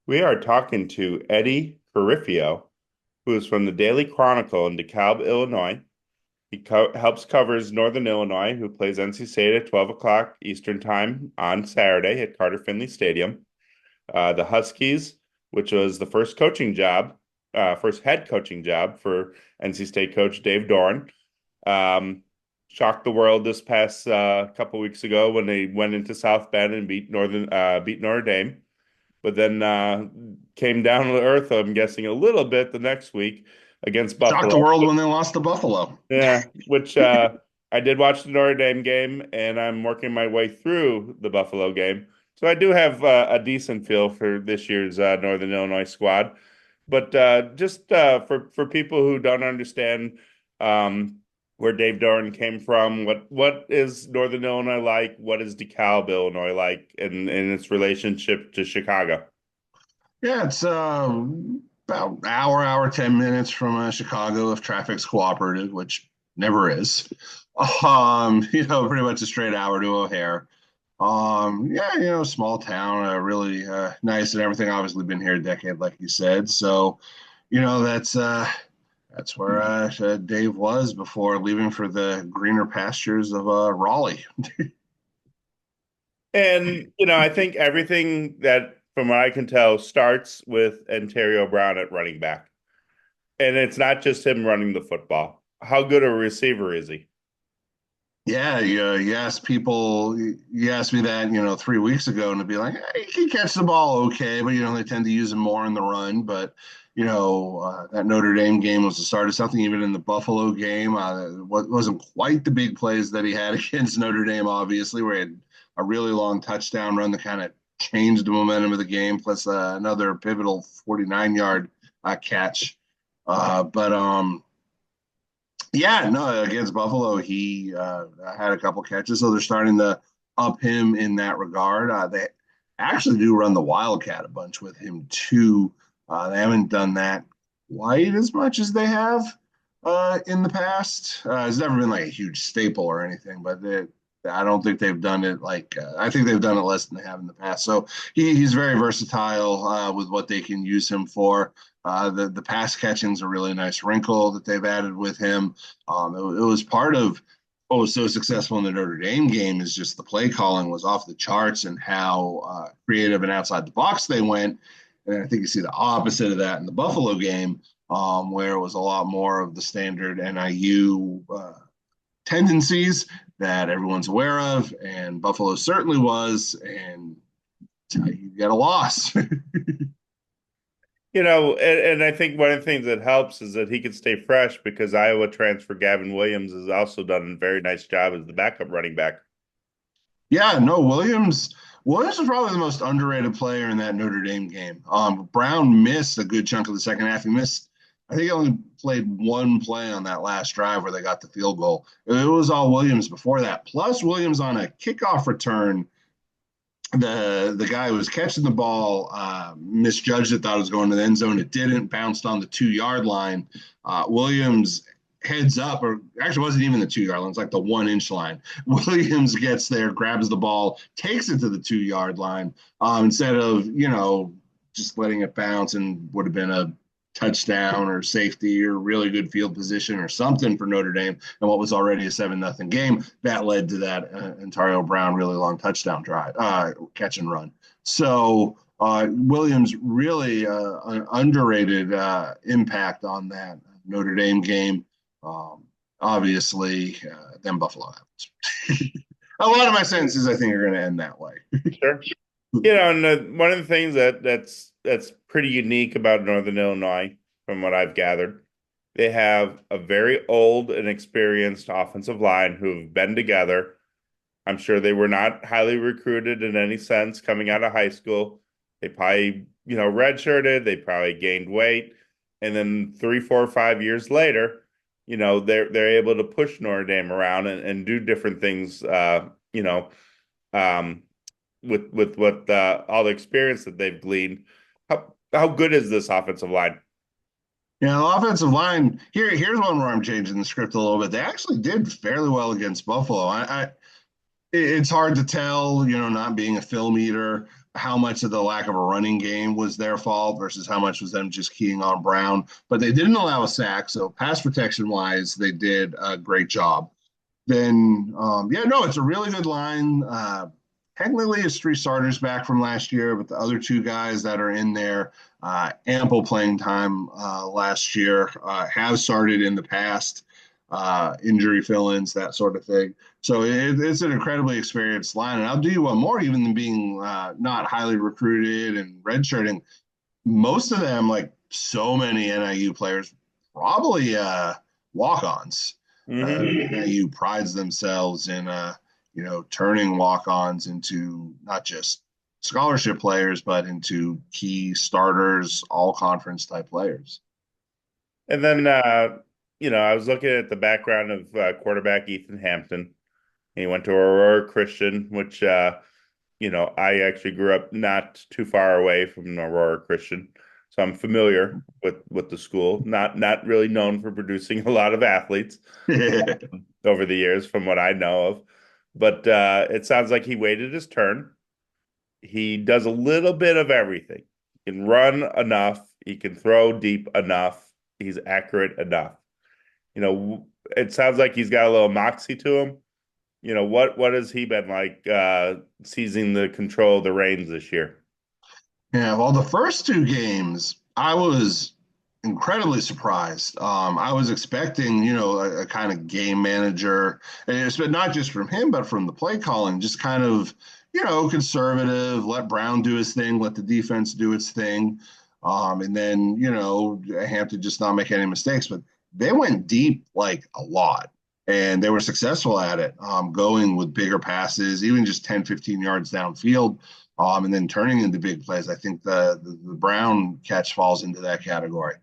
We are talking to Eddie Carifio, who is from the Daily Chronicle in DeKalb, Illinois. He helps covers Northern Illinois, who plays NC State at 12 o'clock Eastern Time on Saturday at Carter-Finley Stadium. The Huskies, which was the first head coaching job for NC State coach Dave Doran, um, shocked the world this past couple weeks ago when they went into South Bend and beat Notre Dame, but then came down to earth, I'm guessing, a little bit the next week against Shocked Buffalo. the world when they lost to Buffalo. Yeah, which I did watch the Notre Dame game, and I'm working my way through the Buffalo game. So I do have a decent feel for this year's Northern Illinois squad. But just for people who don't understand where Dave Doran came from, what is Northern Illinois like? What is DeKalb, Illinois like in its relationship to Chicago? Yeah, it's about hour, 10 minutes from Chicago if traffic's cooperative, which never is. Pretty much a straight hour to O'Hare. Yeah, small town, really nice and everything. Obviously, been here a decade, like you said. So, that's where Dave was before leaving for the greener pastures of Raleigh. And, I think everything that, from what I can tell, starts with Ontario Brown at running back. And it's not just him running the football. How good a receiver is he? Yeah, you asked people, you asked me that, 3 weeks ago, and to be like, hey, he can catch the ball okay, but, they tend to use him more in the run. But, that Notre Dame game was the start of something, even in the Buffalo game. Wasn't quite the big plays that he had against Notre Dame, obviously, where he had a really long touchdown run that kind of changed the momentum of the game, plus another pivotal 49-yard catch. But yeah, no, against Buffalo, he had a couple catches, so they're starting to up him in that regard. They actually do run the Wildcat a bunch with him too. They haven't done that quite as much as they have in the past. It's never been like a huge staple or anything, but I don't think they've done it like I think they've done it less than they have in the past. So he's very versatile with what they can use him for. The pass catching is a really nice wrinkle that they've added with him. It was part of what was so successful in the Notre Dame game is just the play calling was off the charts and how creative and outside the box they went. And I think you see the opposite of that in the Buffalo game, where it was a lot more of the standard NIU tendencies that everyone's aware of, and Buffalo certainly was, and you get a loss. And I think one of the things that helps is that he can stay fresh because Iowa transfer Gavin Williams has also done a very nice job as the backup running back. Yeah, no, Williams was probably the most underrated player in that Notre Dame game. Brown missed a good chunk of the second half. I think he only played one play on that last drive where they got the field goal. It was all Williams before that. Plus, Williams on a kickoff return, the guy who was catching the ball misjudged it, thought it was going to the end zone. It didn't, bounced on the 2 yard line. Williams heads up, or actually wasn't even the 2 yard line, it's like the 1 inch line. Williams gets there, grabs the ball, takes it to the 2 yard line instead of, just letting it bounce, and would have been a touchdown or safety or really good field position or something for Notre Dame and what was already a 7-0 game. That led to that Ontario Brown really long touchdown drive, catch and run. So Williams really an underrated impact on that Notre Dame game. Obviously, then Buffalo happens. A lot of my sentences, I think, are going to end that way. Sure. And one of the things that's pretty unique about Northern Illinois, from what I've gathered, they have a very old and experienced offensive line who've been together. I'm sure they were not highly recruited in any sense coming out of high school. They probably, redshirted, they probably gained weight, and then 3, 4, 5 years later, they're able to push Notre Dame around and do different things, um, with what all the experience that they've gleaned. How good is this offensive line? Yeah, the offensive line here's one where I'm changing the script a little bit. They actually did fairly well against Buffalo. It's hard to tell, not being a film eater, how much of the lack of a running game was their fault versus how much was them just keying on Brown. But they didn't allow a sack, so pass protection wise, they did a great job. Then, yeah, no, it's a really good line. Technically, it's three starters back from last year, but the other two guys that are in there, ample playing time last year, have started in the past, injury fill-ins, that sort of thing. So it's an incredibly experienced line. And I'll do you one more, even than being not highly recruited and redshirting. Most of them, like so many NIU players, probably walk-ons. Mm-hmm. NIU prides themselves in turning walk-ons into not just scholarship players, but into key starters, all conference type players. And then, I was looking at the background of quarterback Ethan Hampton. He went to Aurora Christian, which, I actually grew up not too far away from Aurora Christian, so I'm familiar with the school. Not really known for producing a lot of athletes over the years, from what I know of. But it sounds like he waited his turn. He does a little bit of everything. He can run enough. He can throw deep enough. He's accurate enough. It sounds like he's got a little moxie to him. What has he been like seizing the control of the reins this year? Yeah, well, the first two games, I was incredibly surprised. I was expecting, a kind of game manager, and it's been not just from him, but from the play calling, just kind of, conservative, let Brown do his thing, let the defense do its thing. And then, Hampton just not make any mistakes. But they went deep like a lot, and they were successful at it, going with bigger passes, even just 10, 15 yards downfield, and then turning into big plays. I think the Brown catch falls into that category.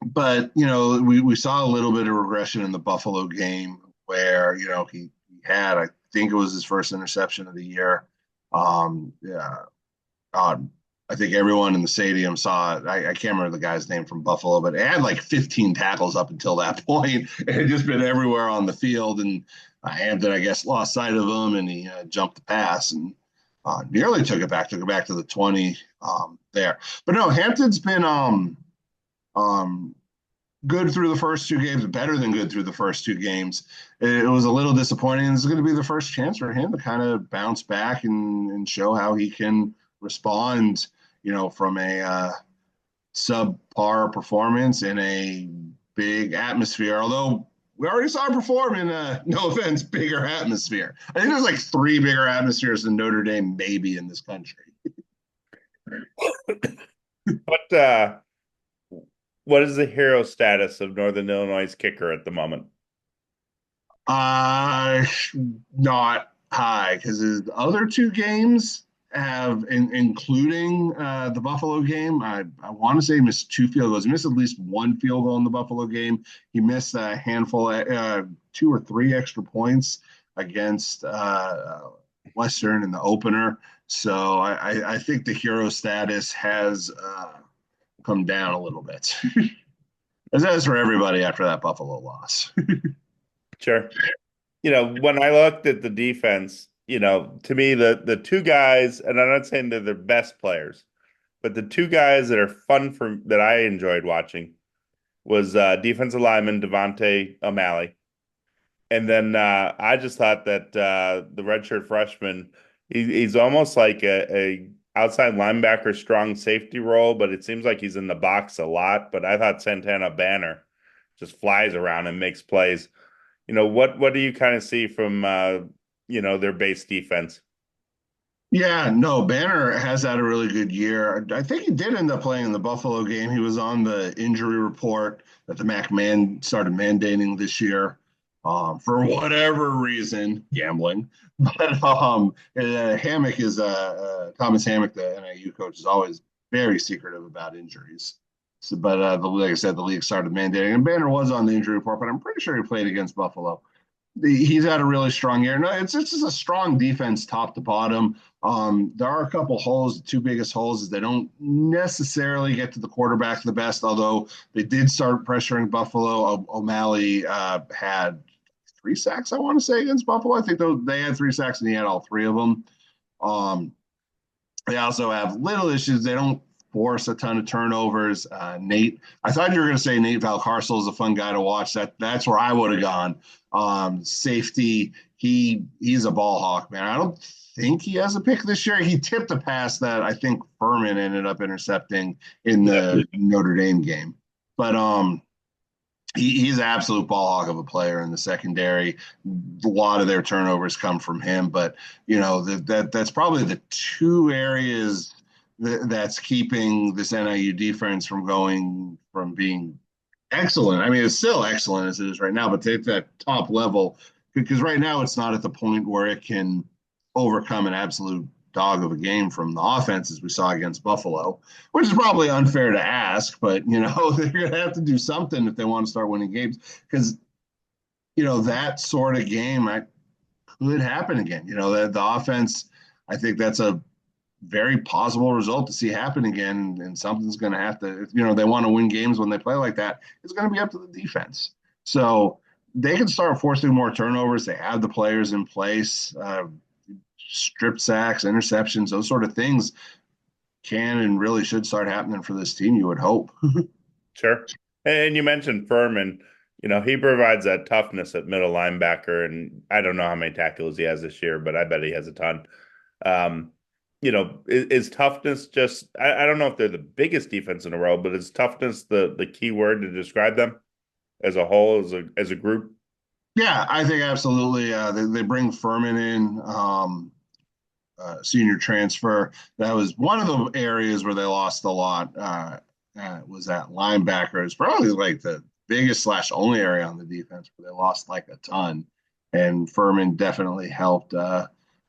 But, we saw a little bit of regression in the Buffalo game where, he had, I think it was his first interception of the year. Yeah, I think everyone in the stadium saw it. I can't remember the guy's name from Buffalo, but it had like 15 tackles up until that point. It had just been everywhere on the field. And Hampton, I guess, lost sight of him, and he jumped the pass and nearly took it back to the 20 there. But no, Hampton's been good through the first two games, better than good through the first two games. It was a little disappointing. This is going to be the first chance for him to kind of bounce back and show how he can respond, from a subpar performance in a big atmosphere. Although we already saw him perform in no offense, bigger atmosphere. I think there's like three bigger atmospheres than Notre Dame maybe in this country. What what is the hero status of Northern Illinois' kicker at the moment? Uh, Not high because his other two games have, including the Buffalo game, I want to say he missed two field goals. He missed at least one field goal in the Buffalo game. He missed a handful, two or three extra points against Western in the opener. So I think the hero status has come down a little bit. As that is for everybody after that Buffalo loss. Sure. When I looked at the defense, to me the two guys, and I'm not saying they're the best players, but the two guys that are fun for that I enjoyed watching was defensive lineman Devontae O'Malley. And then I just thought that the redshirt freshman, he's almost like a outside linebacker, strong safety role, but it seems like he's in the box a lot. But I thought Santana Banner just flies around and makes plays. What do you kind of see from their base defense? Yeah, no, Banner has had a really good year. I think he did end up playing in the Buffalo game. He was on the injury report that the MAC man started mandating this year, for whatever reason, gambling. But Hammock is Thomas Hammock, the NIU coach, is always very secretive about injuries. So, but like I said, the league started mandating, and Banner was on the injury report, but I'm pretty sure he played against Buffalo. He's had a really strong year. No, it's just a strong defense, top to bottom. There are a couple holes. The two biggest holes is they don't necessarily get to the quarterback the best, although they did start pressuring Buffalo. O'Malley had three sacks, I want to say, against Buffalo. I think they had three sacks, and he had all three of them. They also have little issues. They don't force a ton of turnovers. Nate, I thought you were going to say Nate Valcarcel is a fun guy to watch. That's where I would have gone. Safety, he's a ball hawk, man. I don't think he has a pick this year. He tipped a pass that I think Furman ended up intercepting in Yeah. the Notre Dame game. But he's an absolute ball hawk of a player in the secondary. A lot of their turnovers come from him, but that's probably the two areas that's keeping this NIU defense from going from being excellent. I mean, it's still excellent as it is right now, but take that top level because right now it's not at the point where it can overcome an absolute dog of a game from the offenses we saw against Buffalo, which is probably unfair to ask, but they're going to have to do something if they want to start winning games because that sort of game could happen again. The offense, I think that's a very possible result to see happen again, and something's going to have to, if they want to win games when they play like that, it's going to be up to the defense. So they can start forcing more turnovers. They have the players in place. Strip sacks, interceptions, those sort of things can and really should start happening for this team, you would hope. Sure. And you mentioned Furman. He provides that toughness at middle linebacker, and I don't know how many tackles he has this year, but I bet he has a ton. Um, is toughness just, I don't know if they're the biggest defense in the world, but is toughness the key word to describe them as a whole, as a group? Yeah, I think absolutely. They bring Furman in, senior transfer. That was one of the areas where they lost a lot. Was that linebacker? It's probably like the biggest slash only area on the defense where they lost like a ton. And Furman definitely helped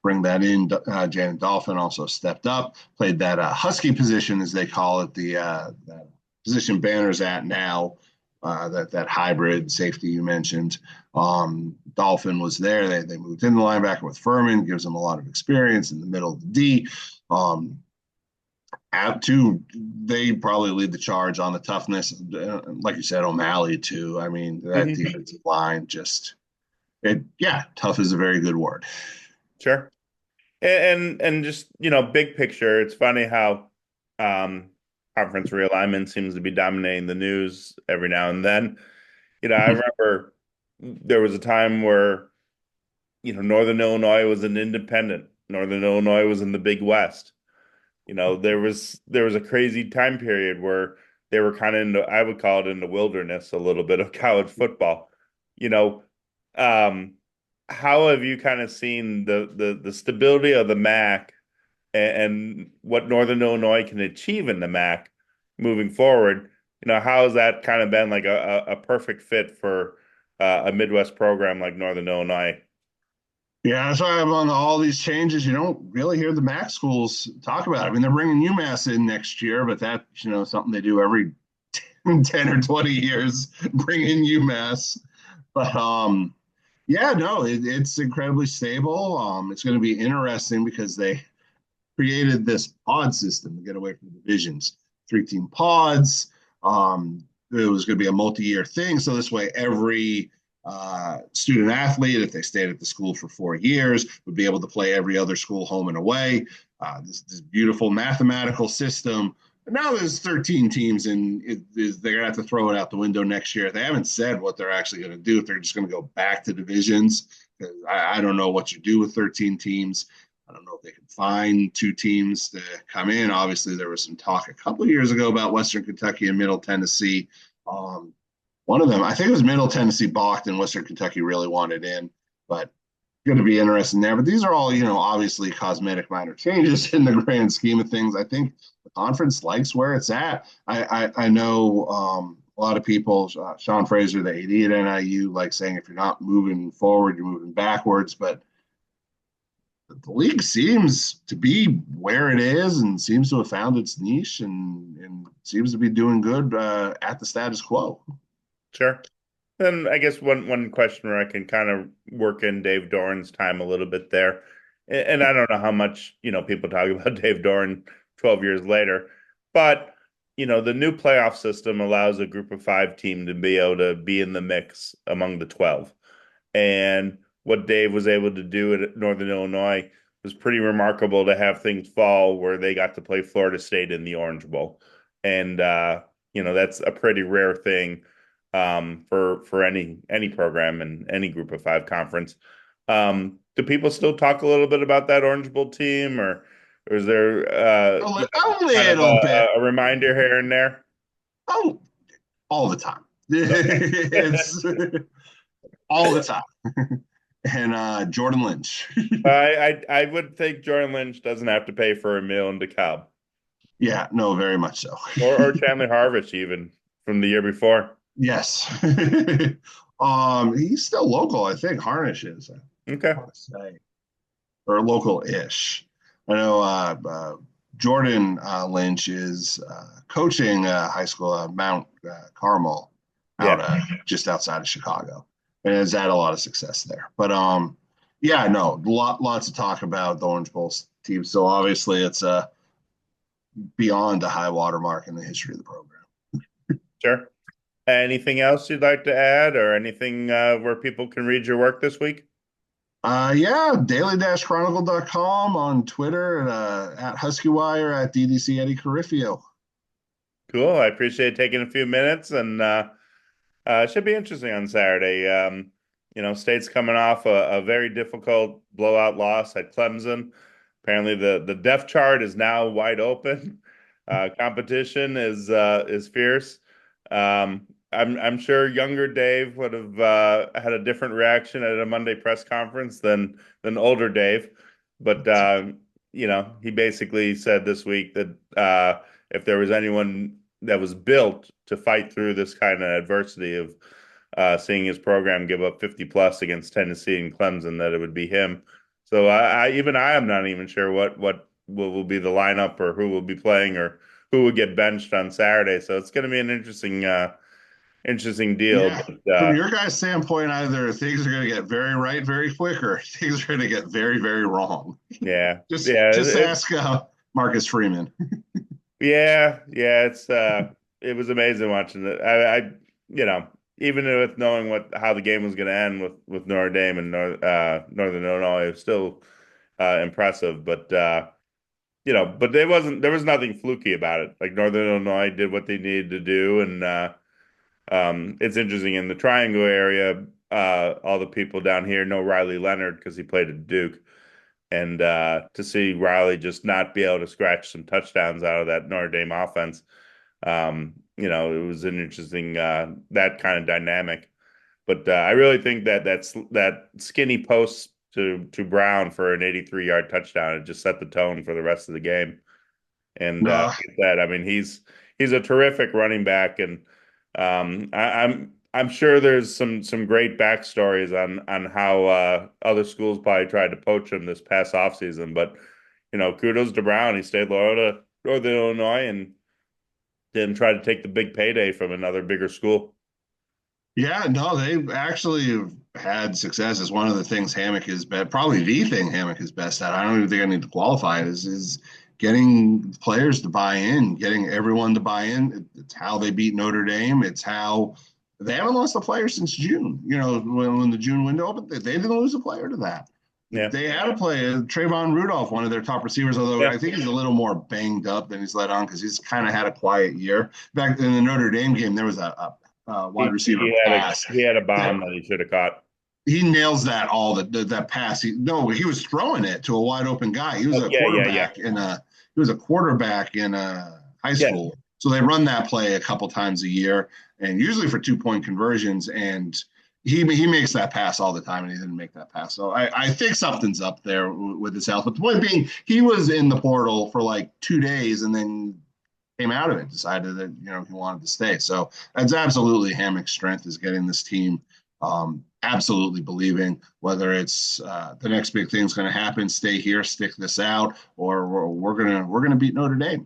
bring that in. Janet Dolphin also stepped up, played that Husky position, as they call it, that position Banner's at now, that hybrid safety you mentioned. Dolphin was there. They moved in the linebacker with Furman, gives them a lot of experience in the middle of the D. Out to they probably lead the charge on the toughness, like you said, O'Malley too. I mean, that Mhm. defensive line just yeah, tough is a very good word. Sure. And just, big picture, it's funny how um conference realignment seems to be dominating the news every now and then. I remember there was a time where, Northern Illinois was an independent. Northern Illinois was in the Big West. There was a crazy time period where they were kind of in the, I would call it in the wilderness a little bit of college football. You know, um, how have you kind of seen the stability of the MAC and what Northern Illinois can achieve in the MAC moving forward? How has that kind of been like a perfect fit for a Midwest program like Northern Illinois? Yeah, that's why I'm on all these changes. You don't really hear the MAC schools talk about it. I mean, they're bringing UMass in next year, but that's something they do every 10 or 20 years, bring in UMass. But yeah, no, it's incredibly stable. It's going to be interesting because they created this pod system to get away from divisions, 3-team pods. It was going to be a multi-year thing. So this way, every student athlete, if they stayed at the school for 4 years, would be able to play every other school home and away. This beautiful mathematical system. But now there's 13 teams, and they're going to have to throw it out the window next year. They haven't said what they're actually going to do. If they're just going to go back to divisions, I don't know what you do with 13 teams. I don't know if they can find two teams to come in. Obviously, there was some talk a couple of years ago about Western Kentucky and Middle Tennessee. Um, One of them, I think it was Middle Tennessee balked, and Western Kentucky really wanted in, but going to be interesting there. But these are all, obviously cosmetic minor changes in the grand scheme of things. I think the conference likes where it's at. I know a lot of people, Sean Fraser, the AD at NIU, like saying if you're not moving forward, you're moving backwards. But the league seems to be where it is and seems to have found its niche and seems to be doing good at the status quo. Sure. Then I guess one question where I can kind of work in Dave Doran's time a little bit there. And I don't know how much, people talk about Dave Doran 12 years later, but the new playoff system allows a group of five team to be able to be in the mix among the 12. And what Dave was able to do at Northern Illinois was pretty remarkable to have things fall where they got to play Florida State in the Orange Bowl. And that's a pretty rare thing for any program and any group of five conference. Do people still talk a little bit about that Orange Bowl team, or is there A kind of little bit. a reminder here and there? Oh, all the time. Okay. It's all the time. And Jordan Lynch. I would think Jordan Lynch doesn't have to pay for a meal in DeKalb, Yeah, no, very much so. or Chandler Harvich even from the year before. Yes. He's still local, I think. Harnish is, I Okay. want to say, or local-ish. I know Jordan Lynch is coaching high school at Mount Carmel Yeah. out just outside of Chicago, and has had a lot of success there. But yeah, no, lots to talk about the Orange Bowl team. So obviously, it's beyond a high watermark in the history of the program. Sure. Anything else you'd like to add, or anything where people can read your work this week? Yeah, daily-chronicle.com on Twitter, at HuskyWire, at DDC Eddie Carifio. Cool. I appreciate taking a few minutes, and it should be interesting on Saturday. State's coming off a very difficult blowout loss at Clemson. Apparently, the depth chart is now wide open. Competition is fierce. I'm sure younger Dave would have had a different reaction at a Monday press conference than older Dave, but he basically said this week that if there was anyone that was built to fight through this kind of adversity of seeing his program give up 50 plus against Tennessee and Clemson, that it would be him. So I am not even sure what will be the lineup or who will be playing or who will get benched on Saturday. So it's going to be an interesting deal. Yeah. But From your guys' standpoint, either things are going to get very right very quick, or things are going to get very, very wrong. yeah, Just yeah, just ask Marcus Freeman. yeah. It was amazing watching it. Even with knowing how the game was going to end with Notre Dame and Northern Illinois, it was still impressive. But there was nothing fluky about it. Like Northern Illinois did what they needed to do, and it's interesting in the Triangle area. All the people down here know Riley Leonard because he played at Duke, and to see Riley just not be able to scratch some touchdowns out of that Notre Dame offense, it was an interesting that kind of dynamic. But I really think that skinny post to Brown for an 83-yard touchdown, it just set the tone for the rest of the game. And No, like that, I mean, he's a terrific running back, and I'm sure there's some great backstories on how other schools probably tried to poach him this past offseason. But kudos to Brown. He stayed loyal to Northern Illinois and didn't try to take the big payday from another bigger school. yeah, no, they actually have had success. Is one of the things Hammock is probably the thing Hammock is best at. I don't even think I need to qualify it. Is getting players to buy in, getting everyone to buy in. It's how they beat Notre Dame. It's how they haven't lost a player since June. When the June window opened, they didn't lose a player to that. Yeah, They had a play, Trayvon Rudolph, one of their top receivers, although yeah, I think he's a little more banged up than he's let on because he's kind of had a quiet year. Back in the Notre Dame game, there was a wide receiver pass he had a that bomb that he should have caught. he nails that all that pass. He was throwing it to a wide open guy. He was Oh, a yeah. quarterback in high Yeah, school. So they run that play a couple times a year, and usually for 2-point conversions. And he makes that pass all the time, and he didn't make that pass. So I think something's up there with his health. But the point being, he was in the portal for like 2 days, and then came out of it, decided that he wanted to stay. So that's absolutely Hammock's strength is getting this team absolutely believing whether it's the next big thing's going to happen, stay here, stick this out, or we're gonna beat Notre Dame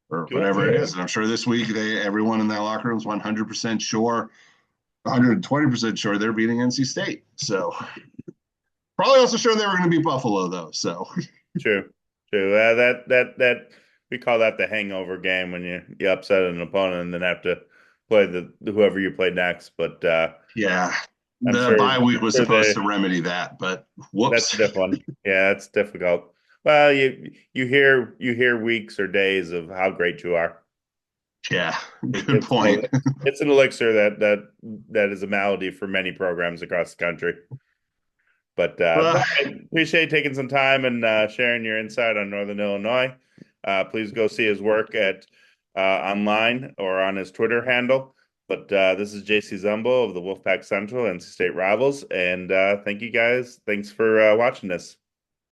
or cool. whatever it is. And I'm sure this week everyone in that locker room is 100% sure, 120% sure they're beating NC State. So probably also sure they were going to beat Buffalo though. So True, true. That we call that the hangover game when you upset an opponent and then have to play the whoever you play next. But yeah. I'm The sure, bye week was sure supposed they to remedy that, but that's a whoops. diff one. Yeah, that's difficult. Well, you hear weeks or days of how great you are. Yeah, It, good it's point. it's an elixir that is a malady for many programs across the country. But Well, no, I appreciate taking some time and sharing your insight on Northern Illinois. Please go see his work at online or on his Twitter handle. But this is JC Zumbo of the Wolfpack Central NC State Rivals, and thank you guys. Thanks for watching this.